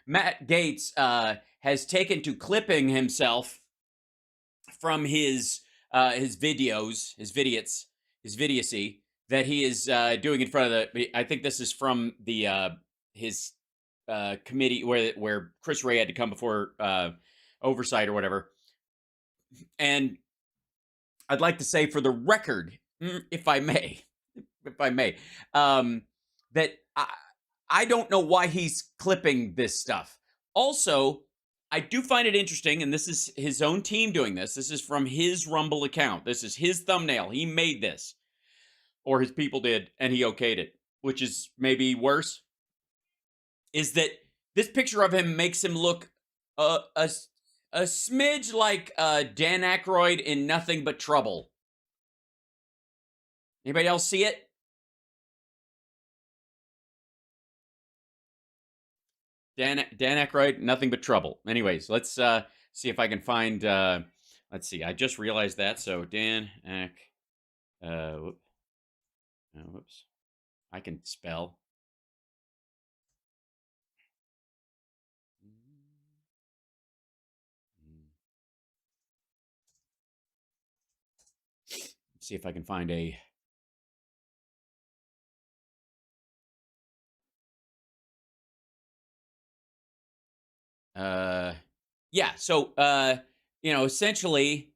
Matt Gaetz has taken to clipping himself from his videos, his vidiocy that he is doing in front of the. I think this is from the his committee where Chris Wray had to come before oversight or whatever. And I'd like to say, for the record, if I may, that I don't know why he's clipping this stuff. Also, I do find it interesting, and this is his own team doing this. This is from his Rumble account. This is his thumbnail. He made this, or his people did, and he okayed it, which is maybe worse. Is that this picture of him makes him look a smidge like Dan Aykroyd in Nothing But Trouble. Anybody else see it? Dan Aykroyd, Nothing But Trouble. Anyways, let's see if I can find. Let's see. I just realized that. So Dan Ack. Whoops. I can spell. Let's see if I can find a. Yeah. So, essentially,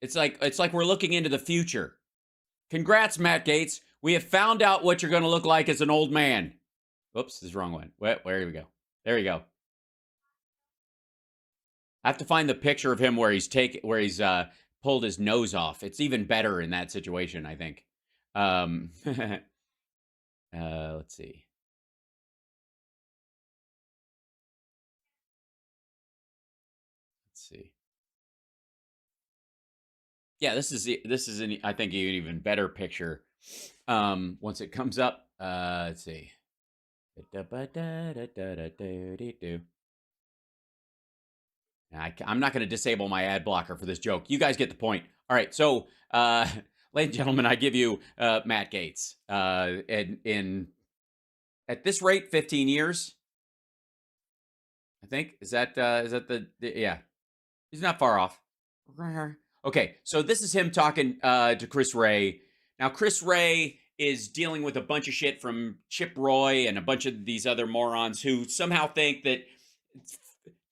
it's like we're looking into the future. Congrats, Matt Gaetz. We have found out what you're going to look like as an old man. Whoops, this is the wrong one. Where we go? There you go. I have to find the picture of him where he's pulled his nose off. It's even better in that situation, I think. Let's see. Let's see. Yeah, this is I think an even better picture. Once it comes up, let's see. I'm not going to disable my ad blocker for this joke. You guys get the point. All right, so ladies and gentlemen, I give you Matt Gaetz. In at this rate, 15 years. I think is that the yeah. He's not far off. Okay, so this is him talking to Chris Wray. Now, Chris Wray is dealing with a bunch of shit from Chip Roy and a bunch of these other morons who somehow think that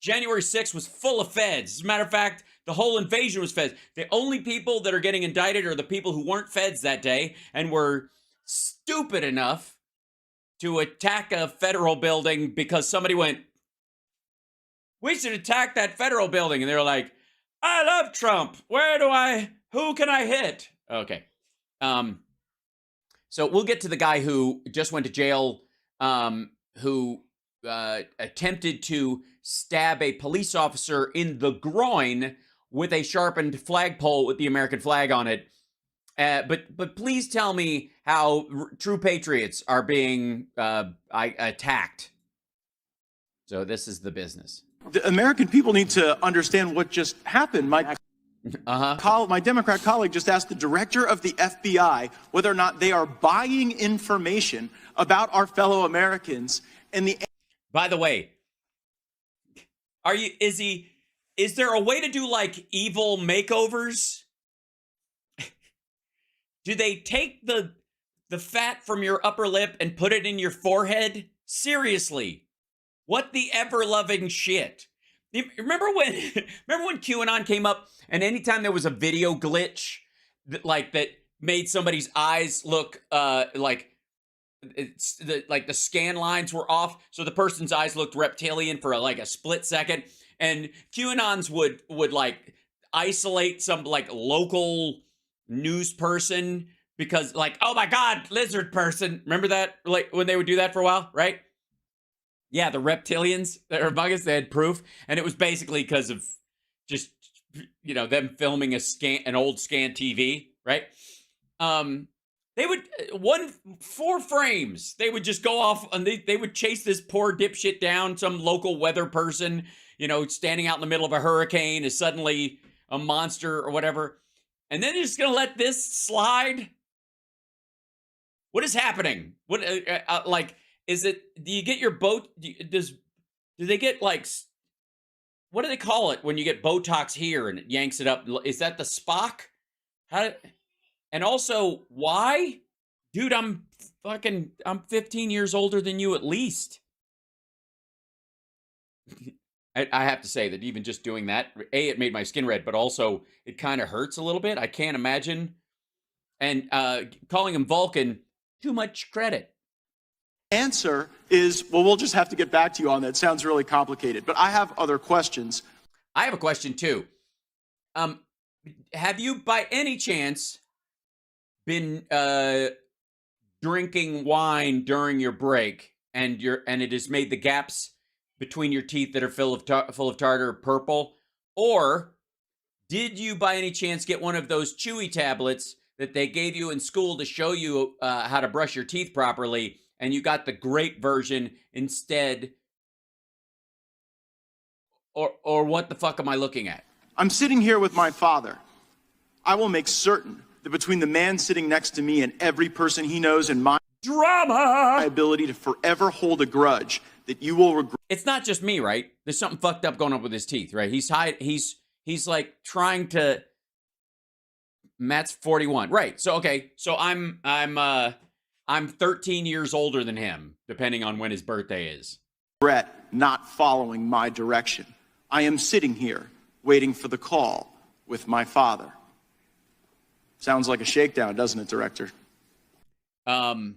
January 6th was full of feds. As a matter of fact, the whole invasion was feds. The only people that are getting indicted are the people who weren't feds that day and were stupid enough to attack a federal building because somebody went, we should attack that federal building. And they were like, I love Trump. Who can I hit? Okay. So we'll get to the guy who just went to jail, who attempted to stab a police officer in the groin with a sharpened flagpole with the American flag on it. But please tell me how true patriots are being attacked. So this is the business. The American people need to understand what just happened. My Democrat colleague just asked the director of the FBI whether or not they are buying information about our fellow Americans. And by the way, is there a way to do like evil makeovers? Do they take the fat from your upper lip and put it in your forehead? Seriously. What the ever-loving shit? Remember when QAnon came up, and anytime there was a video glitch that made somebody's eyes look like the scan lines were off, so the person's eyes looked reptilian for like a split second, and QAnons would like isolate some like local news person because like, oh my God, lizard person. Remember that? Like when they would do that for a while, right? Yeah, the reptilians that are among us, they had proof. And it was basically because of just, them filming an old scan TV, right? They would, 4 frames, they would just go off and they would chase this poor dipshit down. Some local weather person, standing out in the middle of a hurricane is suddenly a monster or whatever. And then they're just going to let this slide. What is happening? What like is it? Do you get your boat? Do they get like? What do they call it when you get Botox here and it yanks it up? Is that the Spock? How? And also, why? Dude, I'm 15 years older than you at least. I have to say that even just doing that, it made my skin red, but also it kind of hurts a little bit. I can't imagine. And calling him Vulcan, too much credit. Answer is, well, we'll just have to get back to you on that. It sounds really complicated, but I have other questions. I have a question too. Have you by any chance been drinking wine during your break and it has made the gaps between your teeth that are full of tartar purple? Or did you by any chance get one of those chewy tablets that they gave you in school to show you how to brush your teeth properly, and you got the grape version instead? Or what the fuck am I looking at? I'm sitting here with my father. I will make certain that between the man sitting next to me and every person he knows and my ability to forever hold a grudge, that you will regret. It's not just me, right? There's something fucked up going on with his teeth, right? He's like trying to. Matt's 41, right? So okay, so I'm 13 years older than him, depending on when his birthday is. Regret not following my direction. I am sitting here waiting for the call with my father. Sounds like a shakedown, doesn't it, Director? No,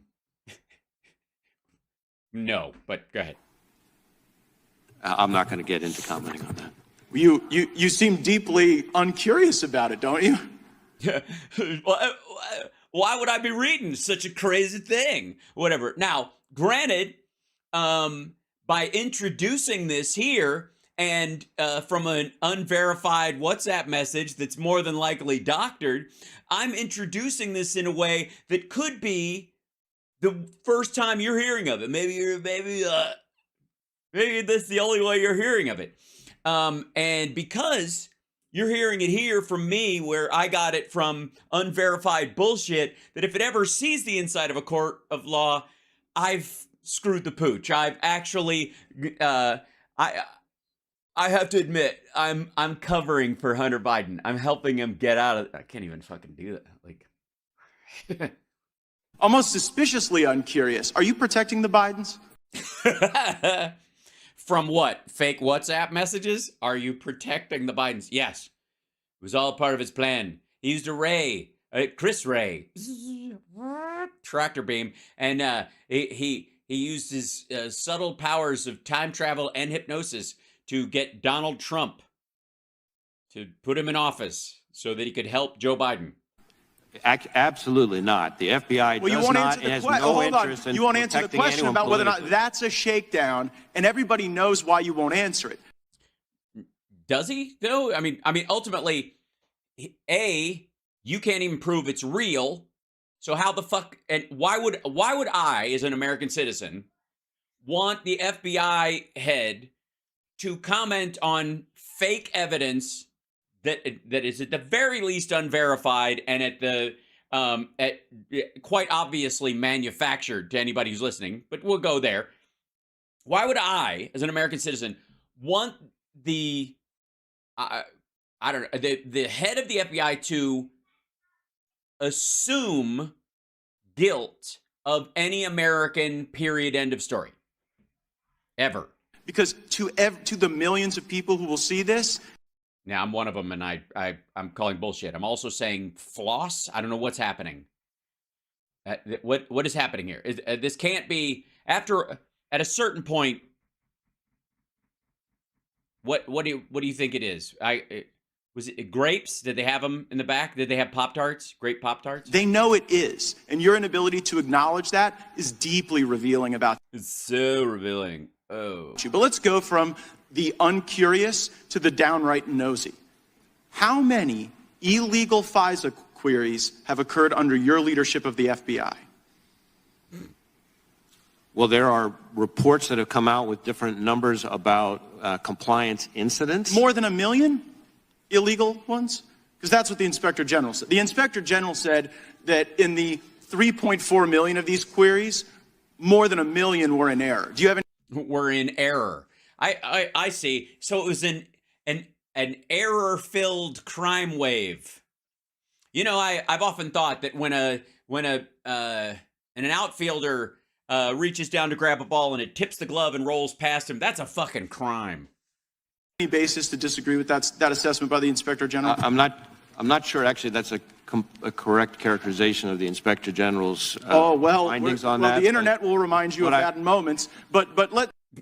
but go ahead. I'm not going to get into commenting on that. You seem deeply uncurious about it, don't you? Why would I be reading such a crazy thing? Whatever. Now, granted, by introducing this here and from an unverified WhatsApp message that's more than likely doctored, I'm introducing this in a way that could be the first time you're hearing of it. Maybe that's the only way you're hearing of it. And because you're hearing it here from me, where I got it from unverified bullshit, that if it ever sees the inside of a court of law, I've screwed the pooch. I've actually, I have to admit, I'm covering for Hunter Biden. I'm helping him get out of. I can't even fucking do that. Like, almost suspiciously uncurious. Are you protecting the Bidens? From what? Fake WhatsApp messages? Are you protecting the Bidens? Yes. It was all part of his plan. He used Chris Wray, tractor beam, and he used his subtle powers of time travel and hypnosis to get Donald Trump to put him in office so that he could help Joe Biden. Absolutely not. The FBI does not and has no interest in. You won't answer the question about whether or not that's a shakedown, and everybody knows why you won't answer it. Does he though? I mean, ultimately, you can't even prove it's real. So how the fuck? And why would I, as an American citizen, want the FBI head to comment on fake evidence that is at the very least unverified and at quite obviously manufactured to anybody who's listening, but we'll go there. Why would I, as an American citizen, want the I don't know, the head of the FBI to assume guilt of any American, period, end of story, ever? Because to the millions of people who will see this. Now, I'm one of them, and I'm calling bullshit. I'm also saying floss. I don't know what's happening. What is happening here? This can't be at a certain point. What do you think it is? Was it grapes? Did they have them in the back? Did they have Pop-Tarts? Grape Pop-Tarts? They know it is, and your inability to acknowledge that is deeply revealing about. It's so revealing. Oh. But let's go from the uncurious to the downright nosy. How many illegal FISA queries have occurred under your leadership of the FBI? Well, there are reports that have come out with different numbers about compliance incidents. More than 1 million illegal ones? Because that's what the Inspector General said. The Inspector General said that in the 3.4 million of these queries, more than 1 million were in error. Do you have any? Were in error. I see. So it was an error-filled crime wave. You know, I've often thought that when an outfielder reaches down to grab a ball and it tips the glove and rolls past him, that's a fucking crime. Any basis to disagree with that assessment by the Inspector General? I'm not sure. Actually, that's a correct characterization of the Inspector General's findings on that. The internet will remind you of that in moments. But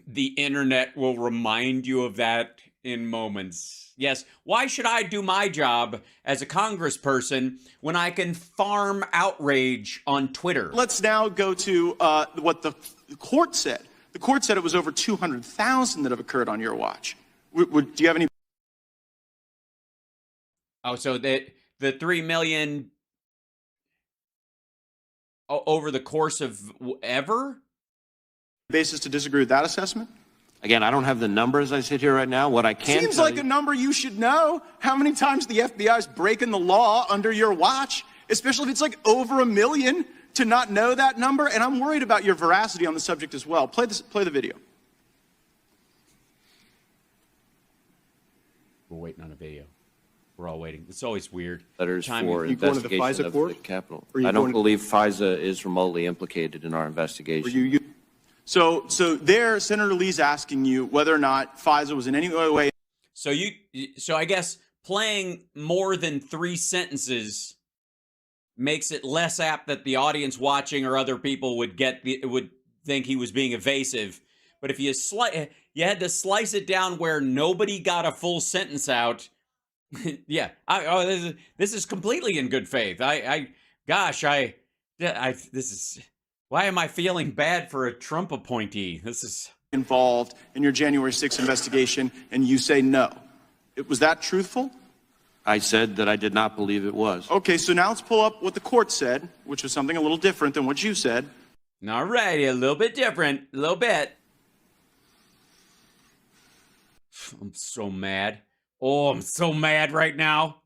the internet will remind you of that in moments. Yes. Why should I do my job as a congressperson when I can farm outrage on Twitter? Let's now go to what the court said. The court said it was over 200,000 that have occurred on your watch. Do you have any? Oh, so the 3 million over the course of ever? Basis to disagree with that assessment? Again, I don't have the numbers as I sit here right now. What I can Seems like a number you should know. How many times the FBI is breaking the law under your watch, especially if it's like over 1 million, to not know that number? And I'm worried about your veracity on the subject as well. Play the video. We're waiting on a video. We're all waiting. It's always weird. Letters for you going to the investigation FISA of court? the Capitol. I don't believe FISA is remotely implicated in our investigation. So there, Senator Lee's asking you whether or not FISA was in any way. So I guess playing more than 3 sentences makes it less apt that the audience watching or other people would think he was being evasive. But if you had to slice it down where nobody got a full sentence out. Yeah, this is completely in good faith. Why am I feeling bad for a Trump appointee? This is Involved in your January 6th investigation, and you say no. Was that truthful? I said that I did not believe it was. Okay, so now let's pull up what the court said, which was something a little different than what you said. All righty, a little bit different, a little bit. I'm so mad. Oh, I'm so mad right now.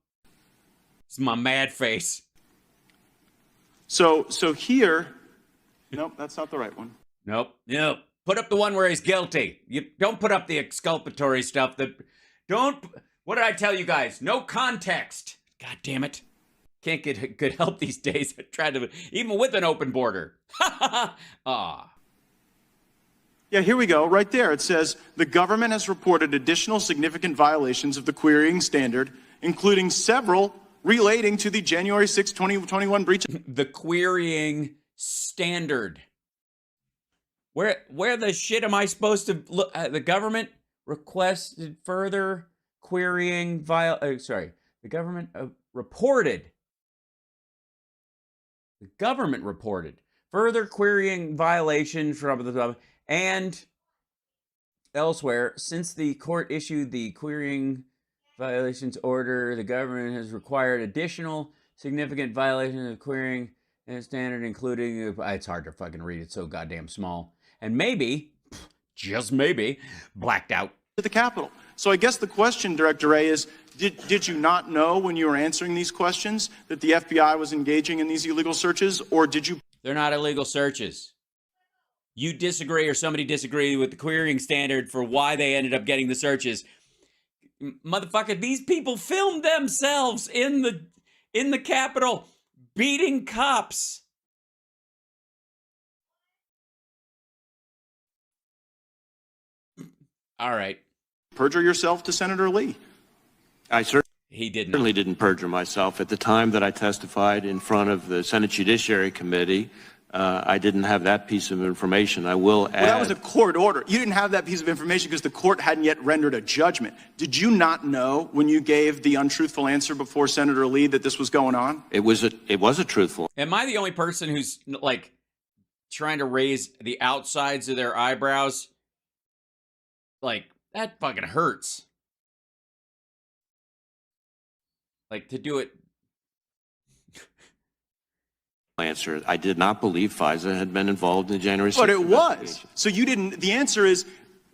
It's my mad face. So here, nope, that's not the right one. Nope. Put up the one where he's guilty. You don't put up the exculpatory stuff. What did I tell you guys? No context. God damn it. Can't get good help these days. I tried to, even with an open border. Yeah, here we go. Right there. It says, the government has reported additional significant violations of the querying standard, including several relating to the January 6, 2021 breach. The querying standard. Where the shit am I supposed to look? The government requested further querying the government reported. The government reported further querying violations from the and elsewhere since the court issued the querying violations order. The government has required additional significant violations of querying and standard, including it's hard to fucking read. It's so goddamn small. And maybe, just maybe, blacked out. To the Capitol. So I guess the question, Director Wray, is did you not know when you were answering these questions that the FBI was engaging in these illegal searches, or did you? They're not illegal searches. You disagree or somebody disagreed with the querying standard for why they ended up getting the searches. Motherfucker, these people filmed themselves in the Capitol beating cops. All right. Perjure yourself to Senator Lee. I certainly didn't perjure myself. At the time that I testified in front of the Senate Judiciary Committee, I didn't have that piece of information. I will add. Well, that was a court order. You didn't have that piece of information because the court hadn't yet rendered a judgment. Did you not know when you gave the untruthful answer before Senator Lee that this was going on? It was a truthful. Am I the only person who's like trying to raise the outsides of their eyebrows? Like, that fucking hurts. Like, to do it. Answer. I did not believe FISA had been involved in the January 6th. But it was. So you didn't. The answer is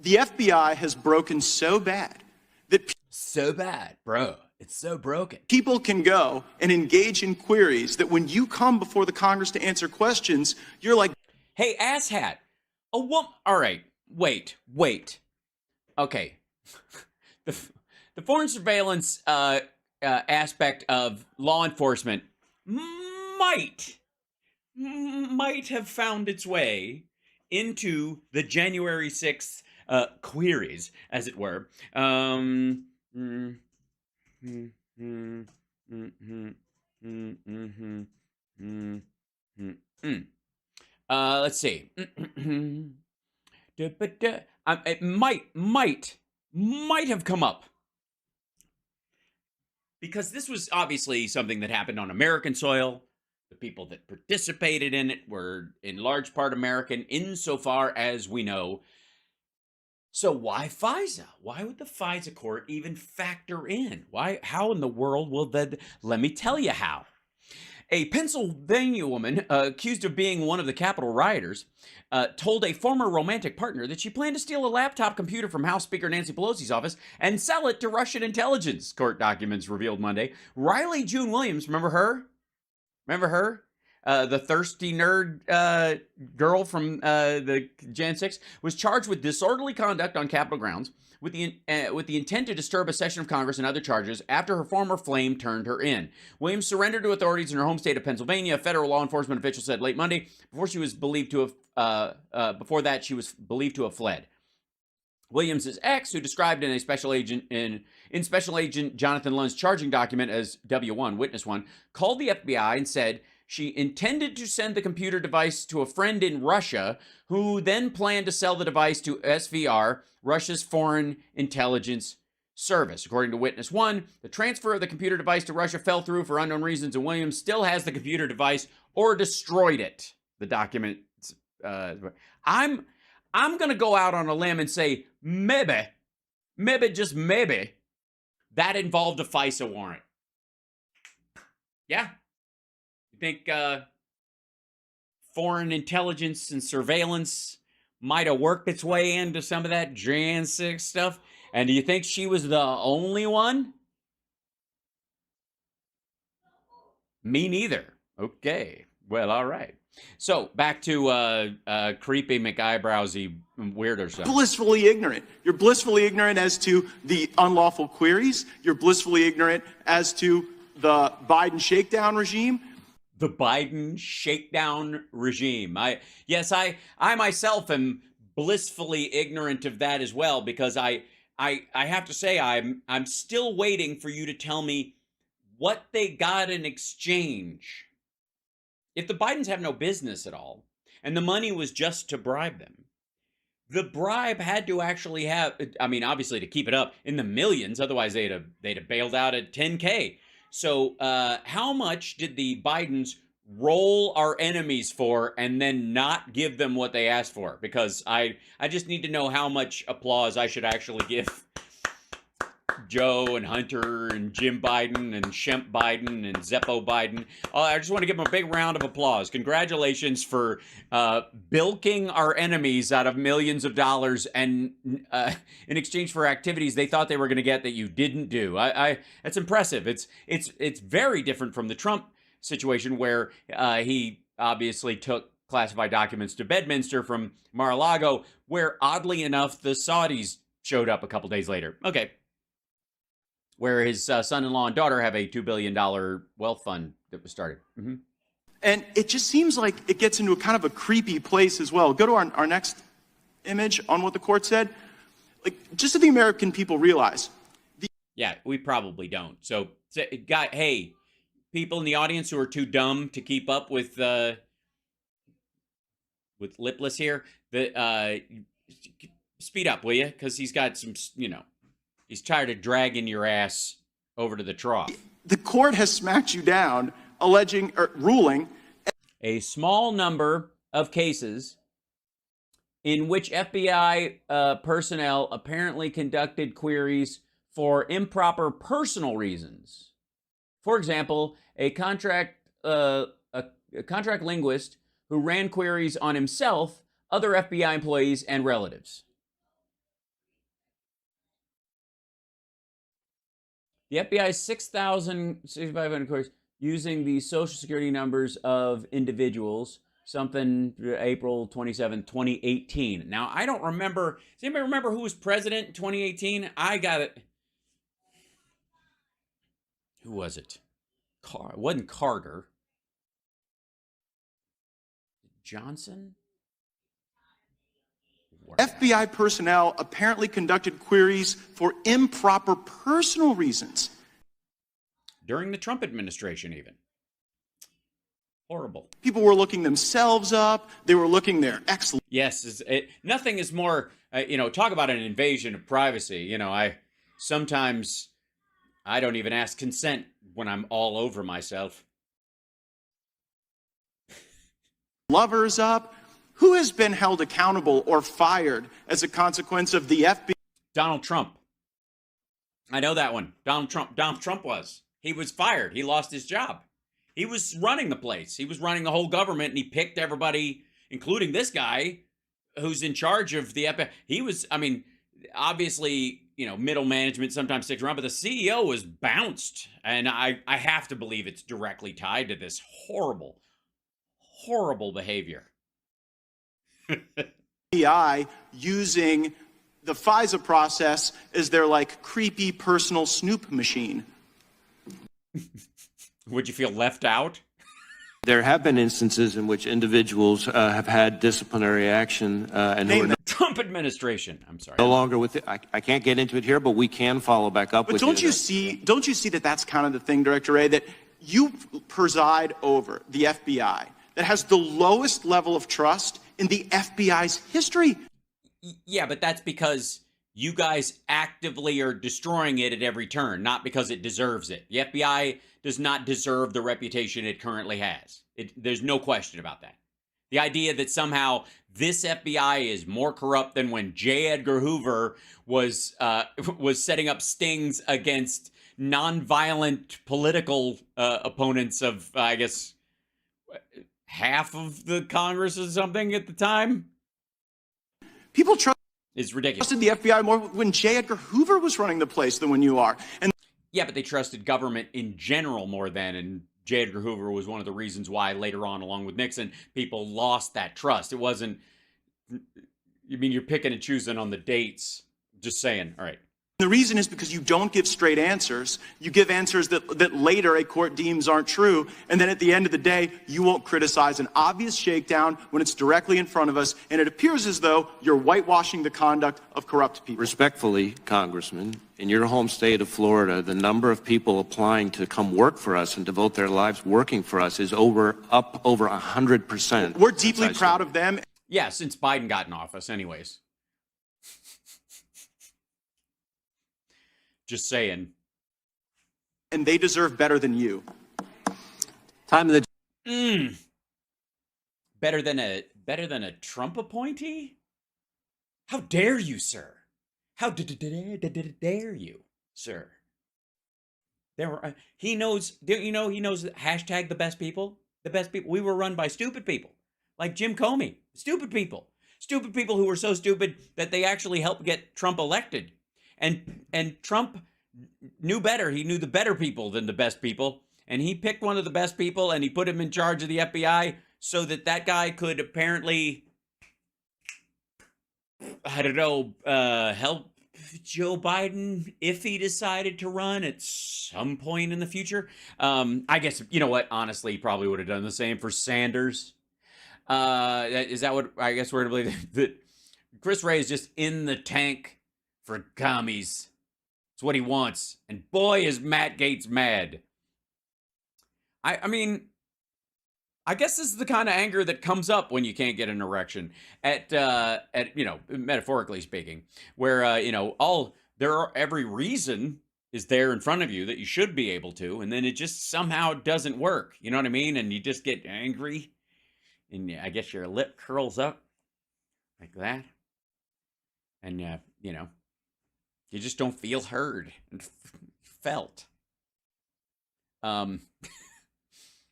the FBI has broken so bad that. So bad, bro. It's so broken. People can go and engage in queries that when you come before the Congress to answer questions, you're like, hey, asshat, a woman. All right, wait. Okay. The foreign surveillance aspect of law enforcement might have found its way into the January 6th queries, as it were. Let's see. It might have come up, because this was obviously something that happened on American soil. The people that participated in it were in large part American, insofar as we know. So why FISA? Why would the FISA court even factor in? Why? How in the world will that? Let me tell you how. A Pennsylvania woman accused of being one of the Capitol rioters told a former romantic partner that she planned to steal a laptop computer from House Speaker Nancy Pelosi's office and sell it to Russian intelligence, court documents revealed Monday. Riley June Williams, remember her? The thirsty nerd girl from the Jan 6 was charged with disorderly conduct on Capitol grounds with the intent to disturb a session of Congress and other charges after her former flame turned her in. Williams surrendered to authorities in her home state of Pennsylvania, a federal law enforcement official said late Monday. Before that, she was believed to have fled. Williams' ex, who described in Special Agent Jonathan Lund's charging document as W1, Witness 1, called the FBI and said she intended to send the computer device to a friend in Russia, who then planned to sell the device to SVR, Russia's Foreign Intelligence Service. According to Witness 1, the transfer of the computer device to Russia fell through for unknown reasons, and Williams still has the computer device or destroyed it. The document. I'm going to go out on a limb and say maybe, just maybe, that involved a FISA warrant. Yeah. You think foreign intelligence and surveillance might have worked its way into some of that Jan 6 stuff? And do you think she was the only one? Me neither. Okay. Well, all right. So back to creepy McEyebrowsy weirdo stuff. Blissfully ignorant. You're blissfully ignorant as to the unlawful queries. You're blissfully ignorant as to the Biden shakedown regime. The Biden shakedown regime. I myself am blissfully ignorant of that as well, because I have to say I'm still waiting for you to tell me what they got in exchange. If the Bidens have no business at all, and the money was just to bribe them, the bribe had to actually have, I mean, obviously to keep it up, in the millions, otherwise they'd have bailed out at 10K. So how much did the Bidens roll our enemies for and then not give them what they asked for? Because I just need to know how much applause I should actually give Joe and Hunter and Jim Biden and Shemp Biden and Zeppo Biden. I just want to give them a big round of applause. Congratulations for bilking our enemies out of millions of dollars and in exchange for activities they thought they were going to get that you didn't do. That's impressive. It's very different from the Trump situation, where he obviously took classified documents to Bedminster from Mar-a-Lago, where oddly enough the Saudis showed up a couple days later. Okay. Where his son-in-law and daughter have a $2 billion wealth fund that was started. Mm-hmm. And it just seems like it gets into a kind of a creepy place as well. Go to our next image on what the court said. Like, just so the American people realize. Yeah, we probably don't. So, hey, people in the audience who are too dumb to keep up with Lipless here, speed up, will you? Because he's got some, he's tired of dragging your ass over to the trough. The court has smacked you down, ruling a small number of cases in which FBI personnel apparently conducted queries for improper personal reasons. For example, a contract linguist who ran queries on himself, other FBI employees, and relatives. The FBI's 6,500 queries using the social security numbers of individuals, something April 27, 2018. Now, I don't remember. Does anybody remember who was president in 2018? I got it. Who was it? It wasn't Carter. Johnson? FBI personnel apparently conducted queries for improper personal reasons. During the Trump administration, even. Horrible. People were looking themselves up. They were looking their ex. Yes, nothing is more, talk about an invasion of privacy. Sometimes I don't even ask consent when I'm all over myself. Lovers up. Who has been held accountable or fired as a consequence of the FBI? Donald Trump. I know that one. Donald Trump was. He was fired. He lost his job. He was running the place. He was running the whole government, and he picked everybody, including this guy, who's in charge of the FBI. He was, obviously, middle management sometimes sticks around, but the CEO was bounced. And I have to believe it's directly tied to this horrible, horrible behavior. FBI using the FISA process as their creepy personal snoop machine. Would you feel left out? There have been instances in which individuals have had disciplinary action and who are the Trump administration. I'm sorry. No longer with it. I can't get into it here, but we can follow back up. But don't you see that that's kind of the thing, Director Wray, that you preside over the FBI that has the lowest level of trust in the FBI's history? Yeah, but that's because you guys actively are destroying it at every turn, not because it deserves it. The FBI does not deserve the reputation it currently has. There's no question about that. The idea that somehow this FBI is more corrupt than when J. Edgar Hoover was setting up stings against nonviolent political opponents of, I guess, half of the Congress or something at the time. People It's ridiculous. Trusted the FBI more when J. Edgar Hoover was running the place than when you are. And yeah, but they trusted government in general more than, and J. Edgar Hoover was one of the reasons why later on, along with Nixon, people lost that trust. It wasn't, you're picking and choosing on the dates. Just saying. All right. the reason is because you don't give straight answers. You give answers that later a court deems aren't true. And then at the end of the day, you won't criticize an obvious shakedown when it's directly in front of us. And it appears as though you're whitewashing the conduct of corrupt people. Respectfully, Congressman, in your home state of Florida, the number of people applying to come work for us and devote their lives working for us is up over 100%. We're deeply proud of them. Yeah, since Biden got in office, anyways. Just saying. And they deserve better than you. Time of the Better than a Trump appointee? How dare you, sir? How dare you, sir? He knows. He knows hashtag the best people. The best people. We were run by stupid people, like Jim Comey. Stupid people who were so stupid that they actually helped get Trump elected. And Trump knew better. He knew the better people than the best people. And he picked one of the best people and he put him in charge of the FBI so that guy could apparently, I don't know, help Joe Biden if he decided to run at some point in the future. I guess, you know what? Honestly, he probably would have done the same for Sanders. Is that what I guess we're going to believe? That Chris Wray is just in the tank for commies. It's what he wants. And boy, is Matt Gaetz mad. I mean, I guess this is the kind of anger that comes up when you can't get an erection at metaphorically speaking, where, every reason is there in front of you that you should be able to, and then it just somehow doesn't work. You know what I mean? And you just get angry, and I guess your lip curls up like that. And, you just don't feel heard and felt.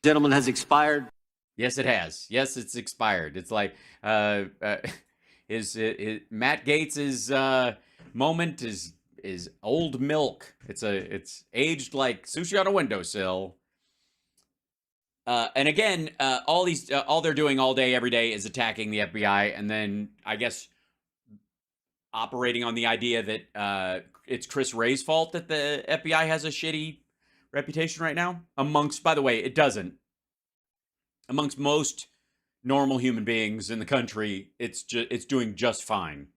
Gentleman has expired. Yes, it has. Yes, it's expired. It's like Matt Gaetz's moment is is old milk. It's aged like sushi on a windowsill. And again, all they're doing all day, every day is attacking the FBI, and then I guess operating on the idea that it's Chris Wray's fault that the FBI has a shitty reputation right now. By the way, it doesn't. Amongst most normal human beings in the country, it's doing just fine.